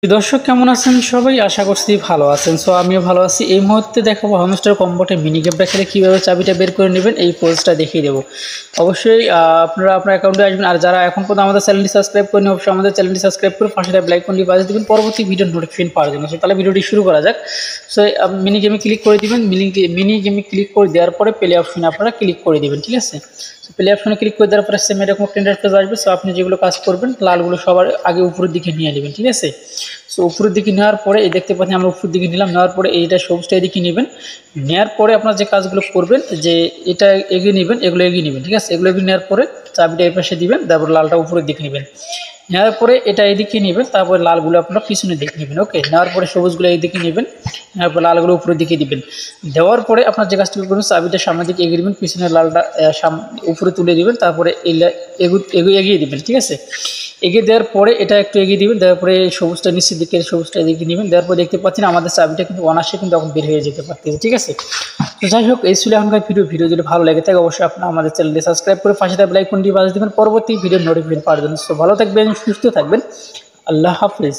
দর্শক কেমন আছেন সবাই? আশা করছি ভালো আছেন। সো আমিও ভালো আছি। এই মুহূর্তে দেখাবো হ্যামস্টার কম্বোটে মিনি গেমটা খেলে কীভাবে চাবিটা বের করে নেবেন, এই পোস্টটা দেখিয়ে দেবো। অবশ্যই আপনারা আপনার অ্যাকাউন্টে আসবেন, আর যারা এখন পর্যন্ত আমাদের চ্যানেলটি সাবস্ক্রাইব করেন অবশ্যই আমাদের চ্যানেলটি সাবস্ক্রাইব করে পাশে লাইক করে বাজিয়ে দেবেন পরবর্তী ভিডিওর নোটিফিকেশন পাওয়ার জন্য। সো তাহলে ভিডিওটি শুরু করা যাক। সো মিনি গেমে ক্লিক করে দিবেন। মিনি গেমে ক্লিক করে দেওয়ার পরে প্লে অপশনে আপনারা ক্লিক করে দেবেন, ঠিক আছে? প্লে অপশনে ক্লিক করে দেওয়ার পরে সেম এরকম একটা ইন্টারফেস আসবে। সো আপনি যেগুলো কাজ করবেন লালগুলো সবার আগে উপরের দিকে নিয়ে নেবেন, ঠিক আছে? সো উপরের দিকে নেওয়ার পরে এই দেখতে পাচ্ছেন আমরা উপরের দিকে নিলাম, নেওয়ার পরে এইটা সবুজটা এদিকে নেবেন। নেওয়ার পরে আপনার যে কাজগুলো করবেন যে এটা এগিয়ে নেবেন, এগুলো এগিয়ে নেবেন, ঠিক আছে? এগুলো এগিয়ে নেওয়ার পরে চাবিটা এই পাশে দিবেন, তারপর লালটা উপরের দিকে নেবেন। নেওয়ার পরে এটা এদিকে নেবেন, তারপরে লালগুলো আপনারা পিছনের দিকে নেবেন। ওকে, নেওয়ার পরে সবুজগুলো এইদিকে নেবেন, নেওয়ার পরে লালগুলো উপরের দিকে দিবেন। দেওয়ার পরে আপনার যে কাজটা করবেন চাবিটা সামনের দিকে এগিয়ে দিবেন, পিছনের লালটা উপরে তুলে দিবেন, তারপরে এগিয়ে দিবেন, ঠিক আছে? এগিয়ে দেওয়ার পরে এটা একটু এগিয়ে দিবেন, দেওয়ার পরে সবুজটা নিচের দিকে সবুজটা এদিকে নেবেন। দেওয়ার পরে দেখতে পাচ্ছেন আমাদের চাবিটা কিন্তু অনার্সে কিন্তু এখন বের হয়ে যেতে পারতেছে, ঠিক আছে? তো যাই হোক, এই ছিল এখনকার ভিডিও যদি ভালো লাগে থাকে অবশ্যই আপনারা আমাদের চ্যানেলটি সাবস্ক্রাইব করে পাশে লাইক কোনটি বাজিয়ে দেবেন পরবর্তী ভিডিও নোটিফিকেশন পাওয়ার জন্য। তো ভালো থাকবেন, সুস্থ থাকবেন, আল্লাহ হাফিজ।